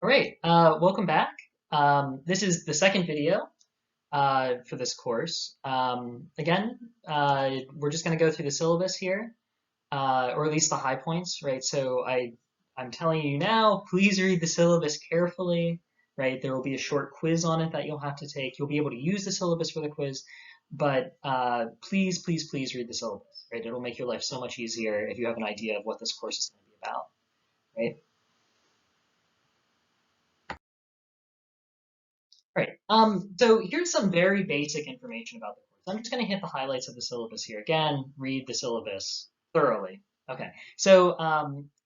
All right, welcome back. This is the second video for this course. Again, we're just going to go through the syllabus here, or at least the high points, right? I'm telling you now, please read the syllabus carefully, right? There will be a short quiz on it that you'll have to take. You'll be able to use the syllabus for the quiz, but please, please, please read the syllabus, right? It'll make your life so much easier if you have an idea of what this course is going to be about, right? Right. So here's some very basic information about the course. I'm just going to hit the highlights of the syllabus here. Again, read the syllabus thoroughly. Okay.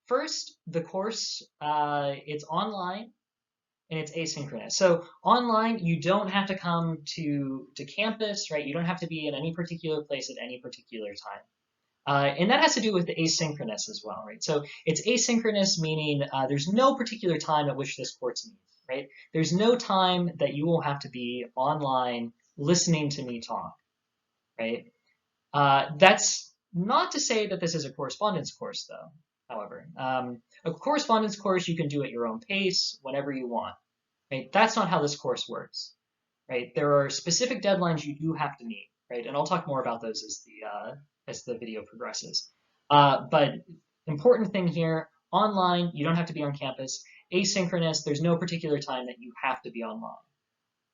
First, the course, it's online and it's asynchronous. So online, you don't have to come to campus, right? You don't have to be in any particular place at any particular time. And that has to do with the asynchronous as well, right? So it's asynchronous, meaning there's no particular time at which this course meets, right? There's no time that you will have to be online listening to me talk, right? That's not to say that this is a correspondence course, though, however. A correspondence course you can do at your own pace, whenever you want, right? That's not how this course works, right? There are specific deadlines you do have to meet, right? And I'll talk more about those as the video progresses. But important thing here, online, you don't have to be on campus. Asynchronous, there's no particular time that you have to be online.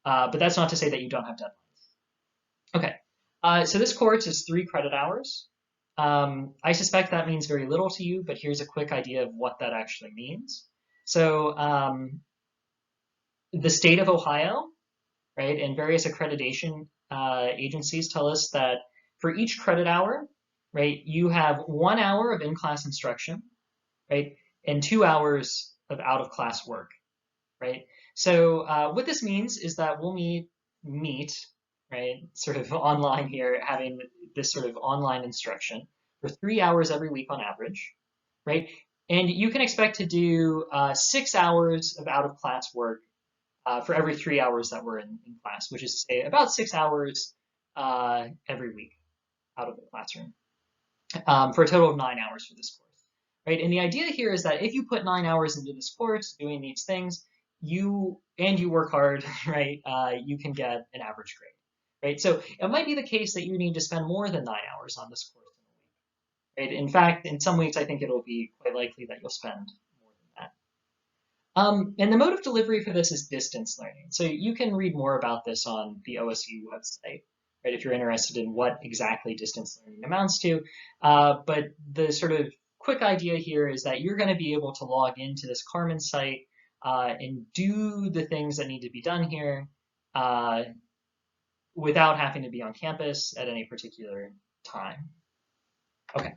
But that's not to say that you don't have deadlines. Okay, so this course is 3 credit hours. I suspect that means very little to you, but here's a quick idea of what that actually means. So the state of Ohio, right, and various accreditation agencies tell us that for each credit hour, right, you have 1 hour of in-class instruction, right, and 2 hours of out-of-class work, right? So what this means is that we'll meet, right, sort of online here, having this sort of online instruction for 3 hours every week on average, right? And you can expect to do 6 hours of out-of-class work for every 3 hours that we're in class, which is to say about 6 hours every week out of the classroom, for a total of 9 hours for this course, right? And the idea here is that if you put 9 hours into this course doing these things, you work hard, right? You can get an average grade, right? So it might be the case that you need to spend more than 9 hours on this course in a week, right? In fact, in some weeks, I think it'll be quite likely that you'll spend more than that. And the mode of delivery for this is distance learning. So you can read more about this on the OSU website, right, if you're interested in what exactly distance learning amounts to. But the sort of quick idea here is that you're going to be able to log into this Carmen site and do the things that need to be done here without having to be on campus at any particular time. Okay.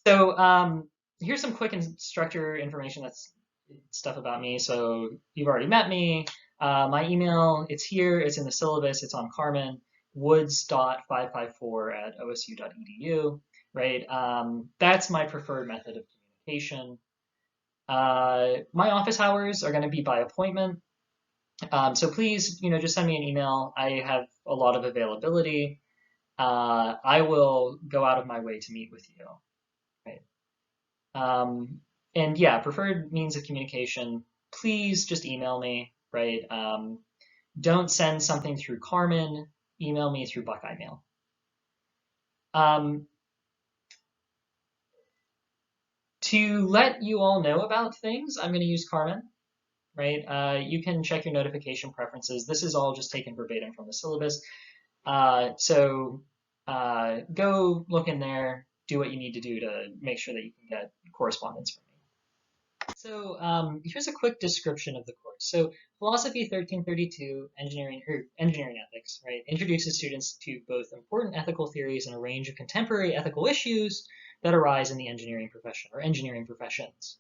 So here's some quick instructor information. That's stuff about me. So you've already met me. My email, it's here. It's in the syllabus. It's on Carmen, woods.554@osu.edu, right? That's my preferred method of communication. My office hours are going to be by appointment. So please, just send me an email. I have a lot of availability. I will go out of my way to meet with you. And yeah, preferred means of communication, please just email me, right? Don't send something through Carmen, email me through Buckeye Mail. To let you all know about things, I'm going to use Carmen, right? You can check your notification preferences. This is all just taken verbatim from the syllabus. So go look in there, do what you need to do to make sure that you can get correspondence from me. So here's a quick description of the course. So Philosophy 1332, Engineering Ethics, right, introduces students to both important ethical theories and a range of contemporary ethical issues that arise in the engineering profession or engineering professions.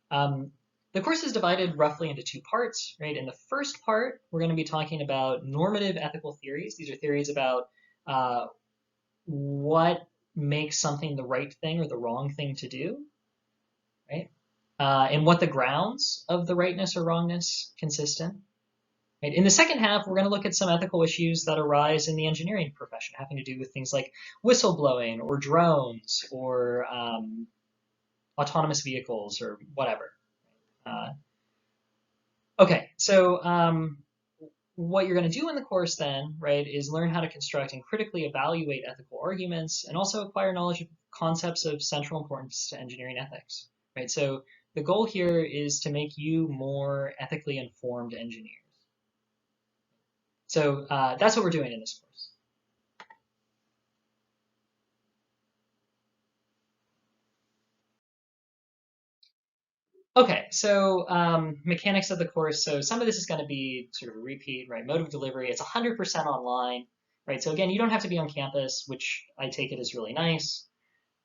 The course is divided roughly into 2 parts, right? In the first part, we're going to be talking about normative ethical theories. These are theories about what makes something the right thing or the wrong thing to do, right? And what the grounds of the rightness or wrongness consist in. Right? In the second half, we're going to look at some ethical issues that arise in the engineering profession, having to do with things like whistleblowing or drones or autonomous vehicles or whatever. Okay, so what you're going to do in the course then, right, is learn how to construct and critically evaluate ethical arguments and also acquire knowledge of concepts of central importance to engineering ethics, right? So the goal here is to make you more ethically informed engineers. So that's what we're doing in this course. Okay, so mechanics of the course. So some of this is going to be sort of a repeat, right? Mode of delivery, it's 100% online, right? So again, you don't have to be on campus, which I take it is really nice.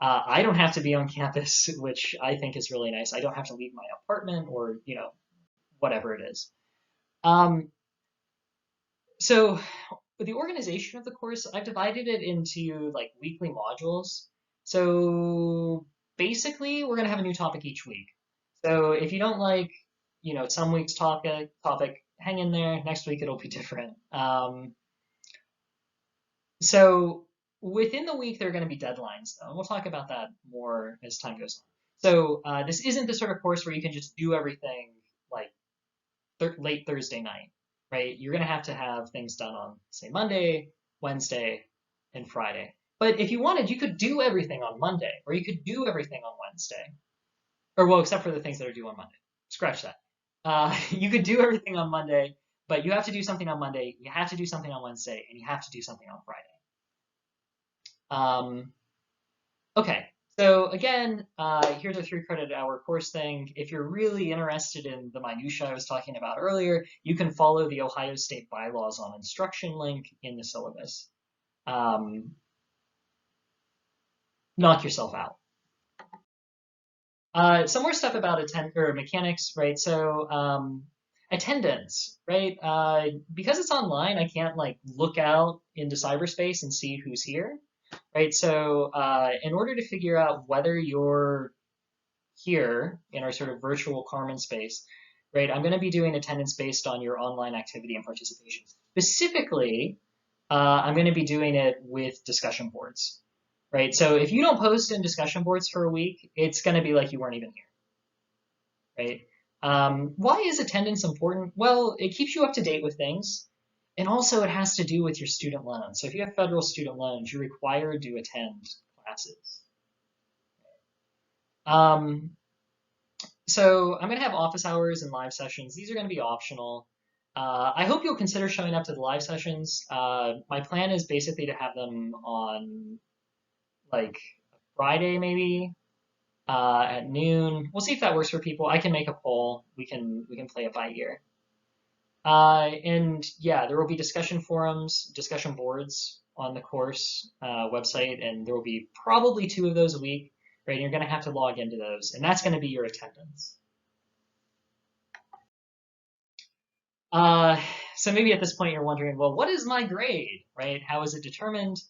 I don't have to be on campus, which I think is really nice. I don't have to leave my apartment or, whatever it is. So the organization of the course, I've divided it into like weekly modules. So basically, we're going to have a new topic each week. So if you don't like, some week's topic, hang in there. Next week it'll be different. So within the week, there are going to be deadlines, though, and we'll talk about that more as time goes on. So this isn't the sort of course where you can just do everything like late Thursday night, right? You're going to have things done on, say, Monday, Wednesday, and Friday. But if you wanted, you could do everything on Monday, or you could do everything on Wednesday, or well, except for the things that are due on Monday. Scratch that. You could do everything on Monday, but you have to do something on Monday, you have to do something on Wednesday, and you have to do something on Friday. Okay, so again, here's a 3 credit hour course thing. If you're really interested in the minutia I was talking about earlier, you can follow the Ohio State bylaws on instruction link in the syllabus. Knock yourself out. Some more stuff about mechanics, right? So attendance, right? Because it's online, I can't like look out into cyberspace and see who's here, right? So in order to figure out whether you're here in our sort of virtual Carmen space, right, I'm going to be doing attendance based on your online activity and participation. Specifically, I'm going to be doing it with discussion boards, right? So if you don't post in discussion boards for a week, it's going to be like you weren't even here, right? Why is attendance important? Well, it keeps you up to date with things. And also it has to do with your student loans. So if you have federal student loans, you're required to attend classes. So I'm going to have office hours and live sessions. These are going to be optional. I hope you'll consider showing up to the live sessions. My plan is basically to have them on like Friday maybe at noon. We'll see if that works for people. I can make a poll. We can play it by ear. And yeah, there will be discussion forums, discussion boards on the course website, and there will be probably 2 of those a week, right? And you're going to have to log into those, and that's going to be your attendance. So maybe at this point you're wondering, well, what is my grade, right? How is it determined?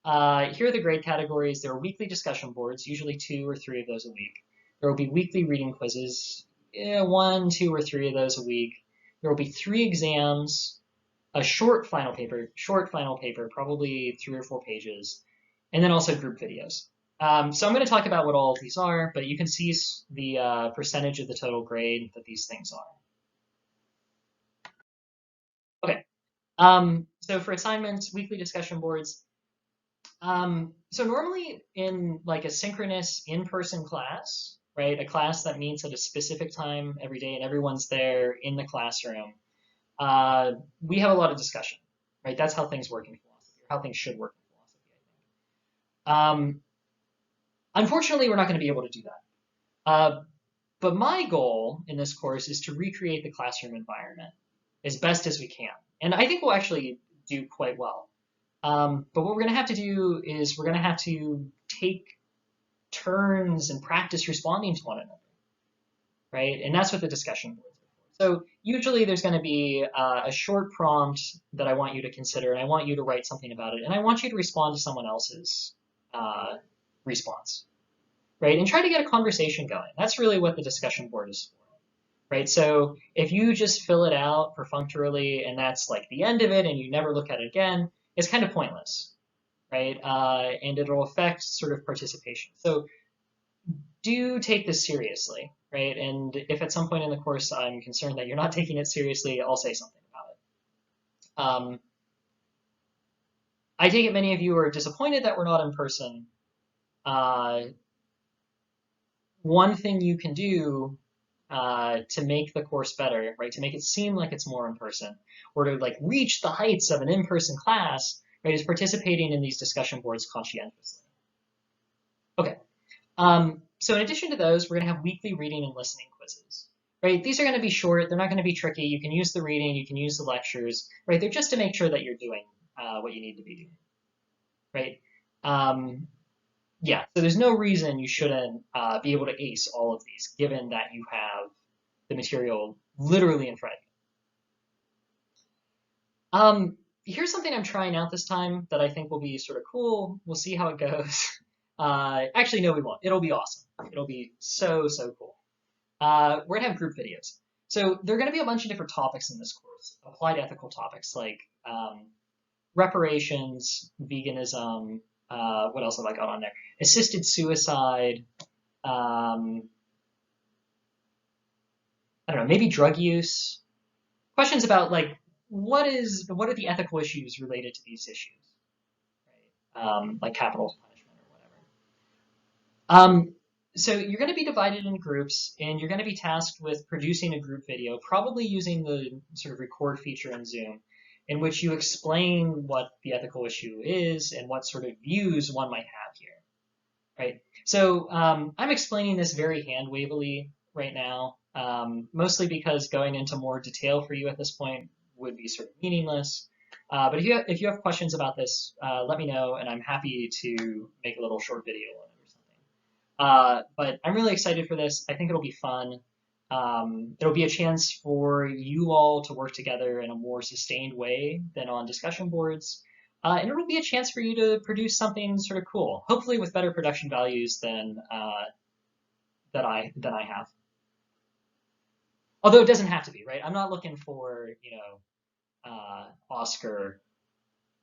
Here are the grade categories. There are weekly discussion boards, usually 2 or 3 of those a week. There will be weekly reading quizzes, 1, 2, or 3 of those a week. There will be 3 exams, a short final paper, probably 3 or 4 pages, and then also group videos. So I'm going to talk about what all of these are, but you can see the percentage of the total grade that these things are. Okay. So for assignments, weekly discussion boards. So normally in like a synchronous in-person class, right, a class that meets at a specific time every day and everyone's there in the classroom, we have a lot of discussion, right? That's how things work in philosophy, or how things should work in philosophy, I think. Unfortunately, we're not going to be able to do that. But my goal in this course is to recreate the classroom environment as best as we can. And I think we'll actually do quite well. But what we're going to have to do is we're going to have to take turns and practice responding to one another, right? And that's what the discussion boards are for. So usually there's going to be a short prompt that I want you to consider, and I want you to write something about it, and I want you to respond to someone else's response, right? And try to get a conversation going. That's really what the discussion board is for, right? So if you just fill it out perfunctorily and that's like the end of it and you never look at it again, it's kind of pointless, right? And it'll affect sort of participation. So do take this seriously, right? And if at some point in the course I'm concerned that you're not taking it seriously, I'll say something about it. I take it many of you are disappointed that we're not in person. One thing you can do to make the course better, right, to make it seem like it's more in person, or to like reach the heights of an in-person class, right, is participating in these discussion boards conscientiously. Okay. So in addition to those, we're going to have weekly reading and listening quizzes, right? These are going to be short. They're not going to be tricky. You can use the reading. You can use the lectures, right? They're just to make sure that you're doing what you need to be doing, right? Yeah, so there's no reason you shouldn't be able to ace all of these, given that you have the material literally in front of you. Here's something I'm trying out this time that I think will be sort of cool. We'll see how it goes. Actually, no, we won't. It'll be awesome. It'll be so, so cool. We're going to have group videos. So there are going to be a bunch of different topics in this course, applied ethical topics like reparations, veganism, what else have I got on there? Assisted suicide, I don't know, maybe drug use. Questions about like what are the ethical issues related to these issues, right? Like capital punishment or whatever. So you're going to be divided into groups, and you're going to be tasked with producing a group video, probably using the sort of record feature in Zoom, in which you explain what the ethical issue is and what sort of views one might have here, right? So I'm explaining this very hand-wavily right now, mostly because going into more detail for you at this point would be sort of meaningless. But if you have questions about this, let me know, and I'm happy to make a little short video on it or something. But I'm really excited for this. I think it'll be fun. It'll be a chance for you all to work together in a more sustained way than on discussion boards. And it'll be a chance for you to produce something sort of cool, hopefully with better production values than I have. Although it doesn't have to be, right? I'm not looking for,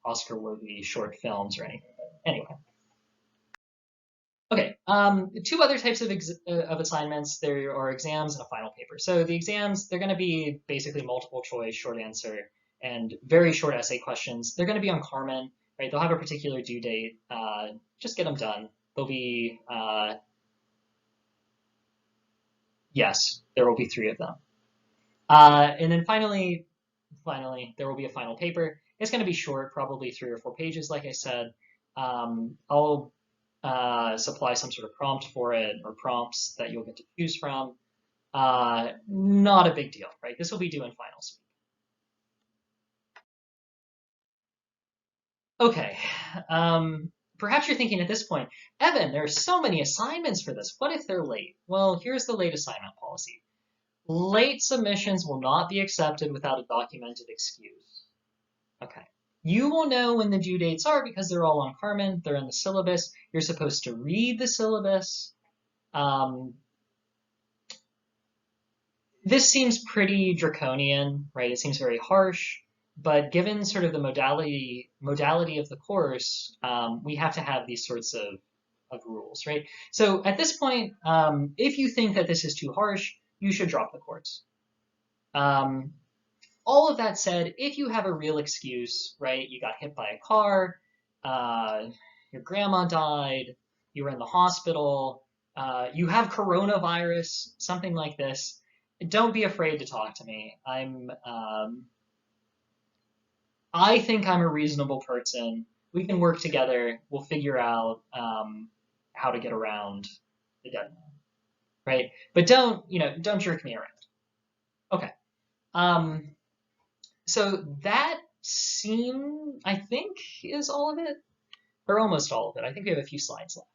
Oscar-worthy short films or anything. But anyway. Okay, two other types of assignments. There are exams and a final paper. So the exams, they're going to be basically multiple choice, short answer, and very short essay questions. They're going to be on Carmen, right? They'll have a particular due date. Just get them done. They'll be, yes, there will be 3 of them. And then finally, there will be a final paper. It's going to be short, probably 3 or 4 pages, like I said. I'll supply some sort of prompt for it, or prompts that you'll get to choose from. Not a big deal, right? This will be due in finals. Okay. Perhaps you're thinking at this point, Evan, there are so many assignments for this. What if they're late? Well, here's the late assignment policy. Late submissions will not be accepted without a documented excuse. Okay. You will know when the due dates are because they're all on Carmen. They're in the syllabus. You're supposed to read the syllabus. This seems pretty draconian, right? It seems very harsh, but given sort of the modality of the course, we have to have these sorts of rules, right? So at this point, if you think that this is too harsh, you should drop the course. All of that said, if you have a real excuse, right, you got hit by a car, your grandma died, you were in the hospital, you have coronavirus, something like this, don't be afraid to talk to me. I think I'm a reasonable person. We can work together. We'll figure out how to get around the deadline, right? But don't jerk me around. Okay. So that I think, is all of it, or almost all of it. I think we have a few slides left.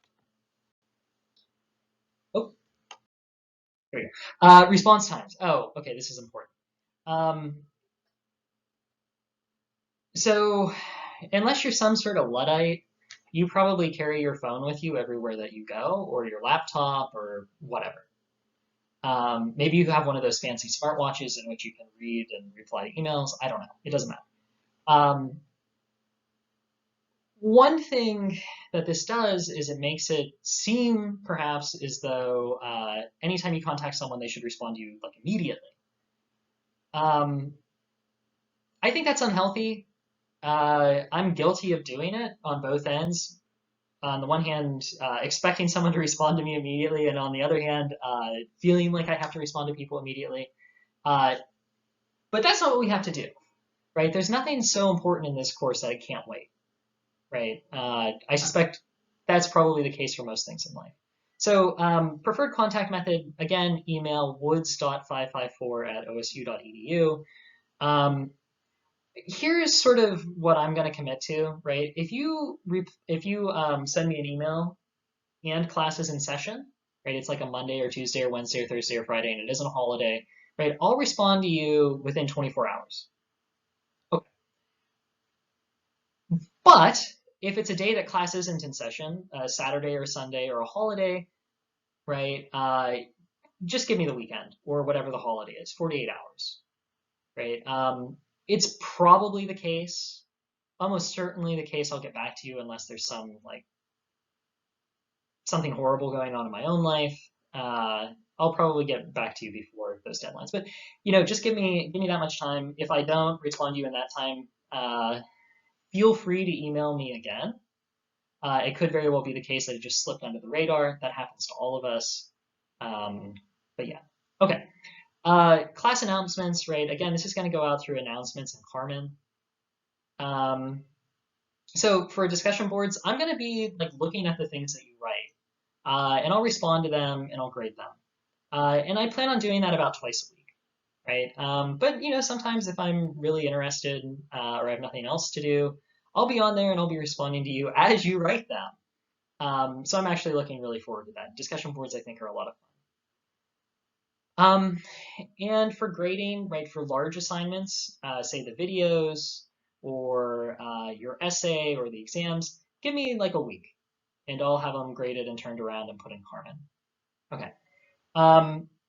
Oh, there we go. Response times. Oh, okay, this is important. So unless you're some sort of Luddite, you probably carry your phone with you everywhere that you go, or your laptop, or whatever. Maybe you have one of those fancy smartwatches in which you can read and reply to emails. I don't know. It doesn't matter. One thing that this does is it makes it seem perhaps as though anytime you contact someone, they should respond to you like immediately. Um, I think that's unhealthy. I'm guilty of doing it on both ends. On the one hand, expecting someone to respond to me immediately, and on the other hand, feeling like I have to respond to people immediately. Uh, but that's not what we have to do, right? There's nothing so important in this course that it can't wait, right? I suspect that's probably the case for most things in life. So preferred contact method, again, email woods.554@osu.edu. Um, Here's sort of what I'm going to commit to, right? If you send me an email and class is in session, right? It's like a Monday or Tuesday or Wednesday or Thursday or Friday, and it isn't a holiday, right? I'll respond to you within 24 hours. Okay. But if it's a day that class isn't in session, a Saturday or Sunday or a holiday, right? Just give me the weekend or whatever the holiday is, 48 hours, right? It's probably the case, almost certainly the case I'll get back to you unless there's some like something horrible going on in my own life. I'll probably get back to you before those deadlines. But just give me that much time. If I don't respond to you in that time, feel free to email me again. It could very well be the case that it just slipped under the radar. That happens to all of us. But yeah, okay. Class announcements, right? Again, this is going to go out through announcements and Carmen. So for discussion boards, I'm going to be like looking at the things that you write, and I'll respond to them and I'll grade them. And I plan on doing that about twice a week, right? But sometimes if I'm really interested or I have nothing else to do, I'll be on there and I'll be responding to you as you write them. So I'm actually looking really forward to that. Discussion boards, I think, are a lot of fun. And for grading, right, for large assignments, say the videos or your essay or the exams, give me like a week and I'll have them graded and turned around and put in Carmen. Okay.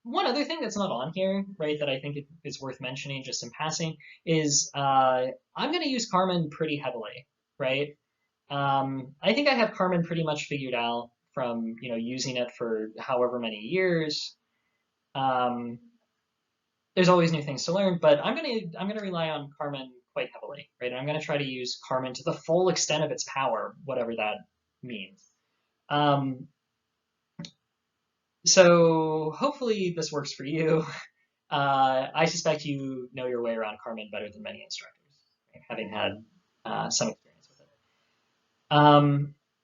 One other thing that's not on here, right, that I think is worth mentioning just in passing is I'm going to use Carmen pretty heavily, right? I think I have Carmen pretty much figured out from using it for however many years. Um, there's always new things to learn, but I'm gonna rely on Carmen quite heavily, right? And I'm gonna try to use Carmen to the full extent of its power, whatever that means. Um, so hopefully this works for you. I suspect you know your way around Carmen better than many instructors, right? Having had some experience with it.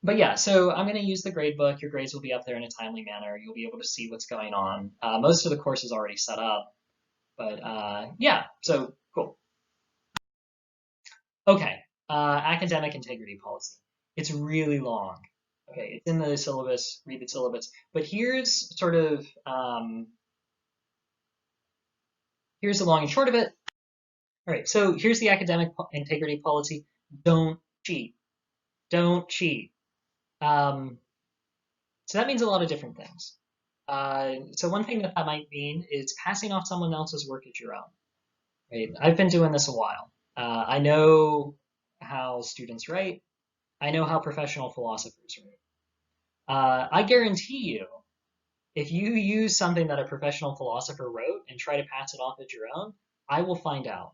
But yeah, so I'm going to use the gradebook. Your grades will be up there in a timely manner. You'll be able to see what's going on. Most of the course is already set up, but yeah, so cool. Okay, academic integrity policy. It's really long. Okay, it's in the syllabus. Read the syllabus. But here's the long and short of it. All right, so here's the academic integrity policy. Don't cheat. Don't cheat. Um, so that means a lot of different things. So one thing that might mean is passing off someone else's work as your own. Right? I've been doing this a while. I know how students write. I know how professional philosophers write. I guarantee you, if you use something that a professional philosopher wrote and try to pass it off as your own, I will find out.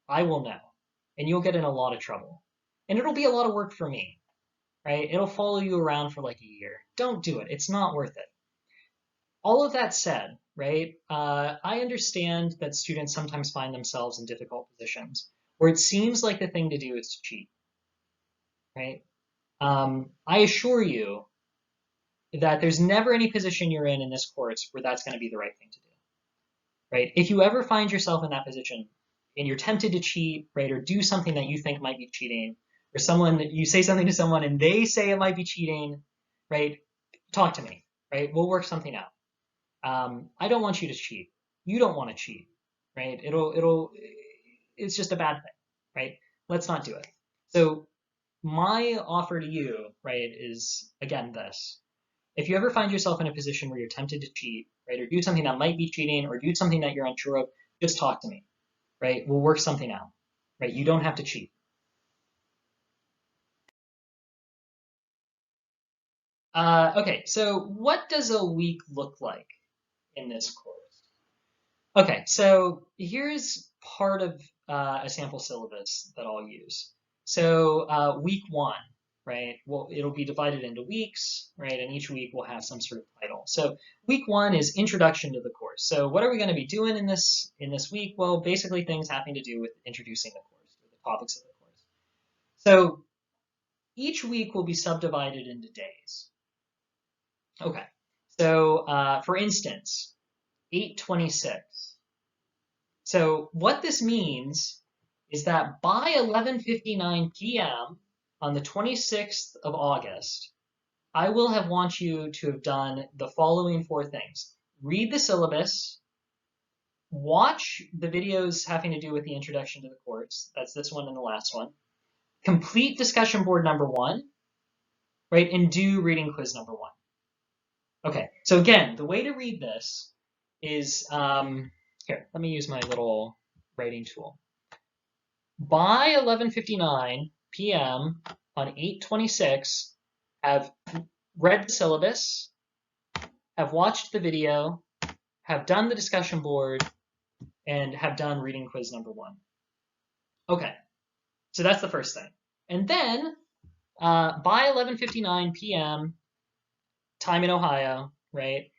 I will know. And you'll get in a lot of trouble. And it'll be a lot of work for me, right? It'll follow you around for like a year. Don't do it. It's not worth it. All of that said, right, I understand that students sometimes find themselves in difficult positions where it seems like the thing to do is to cheat, right? I assure you that there's never any position you're in this course where that's going to be the right thing to do, right? If you ever find yourself in that position and you're tempted to cheat, right, or do something that you think might be cheating, or you say something to someone and they say it might be cheating, right, talk to me, right? We'll work something out. I don't want you to cheat. You don't want to cheat, right? It's just a bad thing, right? Let's not do it. So my offer to you, right, is again this. If you ever find yourself in a position where you're tempted to cheat, right, or do something that might be cheating, or do something that you're unsure of, just talk to me, right? We'll work something out, right? You don't have to cheat. Okay, so what does a week look like in this course? Okay, so here's part of a sample syllabus that I'll use. So week one, right? Well, it'll be divided into weeks, right? And each week will have some sort of title. So week one is introduction to the course. So what are we going to be doing in this week? Well, basically things having to do with introducing the course, or the topics of the course. So each week will be subdivided into days. Okay. So for instance, 826. So what this means is that by 11:59 p.m. on the 26th of August, I will have want you to have done the following four things. Read the syllabus, watch the videos having to do with the introduction to the course. That's this one and the last one. Complete discussion board number one, right? And do reading quiz number one. Okay, so again, the way to read this is, here, let me use my little writing tool. By 11:59 p.m. on 8/26, have read the syllabus, have watched the video, have done the discussion board, and have done reading quiz number one. Okay, so that's the first thing. And then by 11:59 p.m. time in Ohio, right,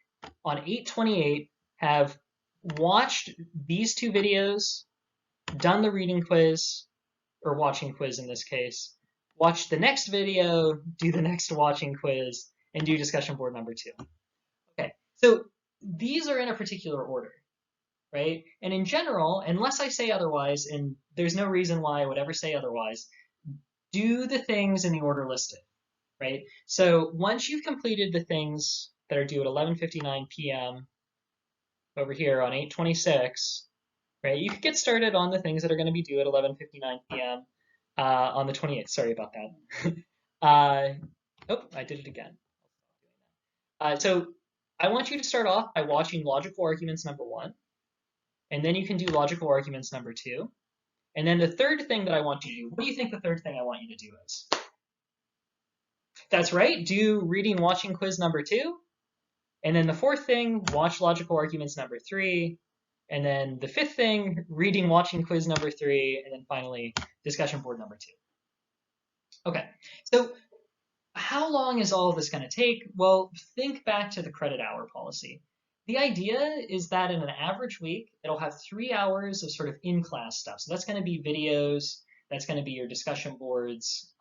on 8/28, have watched these two videos, done the reading quiz, or watching quiz in this case, watch the next video, do the next watching quiz, and do discussion board number two. Okay, so these are in a particular order, right? And in general, unless I say otherwise, and there's no reason why I would ever say otherwise, do the things in the order listed, right? So once you've completed the things that are due at 11:59 p.m. over here on 8/26, right? You could get started on the things that are going to be due at 11:59 p.m. On the 28th. Sorry about that. Oh, I did it again. So I want you to start off by watching logical arguments number one, and then you can do logical arguments number two. And then the third thing that I want you to do, what do you think the third thing I want you to do is? That's right, do reading watching quiz number two. And then the fourth thing, watch logical arguments number three. And then the fifth thing, reading watching quiz number three. And then finally, discussion board number two. Okay, so how long is all of this going to take? Well, think back to the credit hour policy. The idea is that in an average week, it'll have 3 hours of sort of in-class stuff. So that's going to be videos, that's going to be your discussion boards,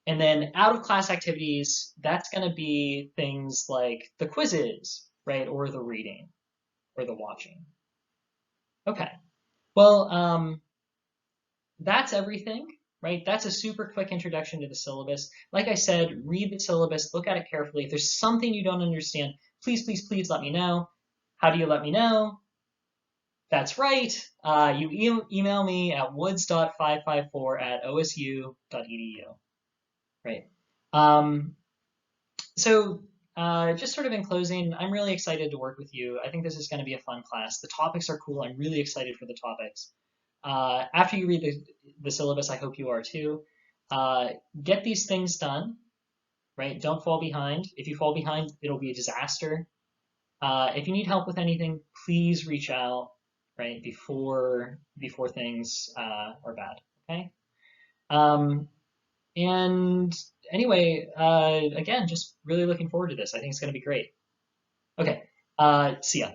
and then out of class activities, that's going to be things like the quizzes, right? Or the reading or the watching. Okay, well, that's everything, right? That's a super quick introduction to the syllabus. Like I said, read the syllabus, look at it carefully. If there's something you don't understand, please, please, please let me know. How do you let me know? That's right. You email me at woods.554@osu.edu. Right. So just sort of in closing, I'm really excited to work with you. I think this is going to be a fun class. The topics are cool. I'm really excited for the topics. After you read the syllabus, I hope you are too. Get these things done, right? Don't fall behind. If you fall behind, it'll be a disaster. If you need help with anything, please reach out, right, before things are bad, okay? And anyway, again, just really looking forward to this. I think it's going to be great. Okay, see ya.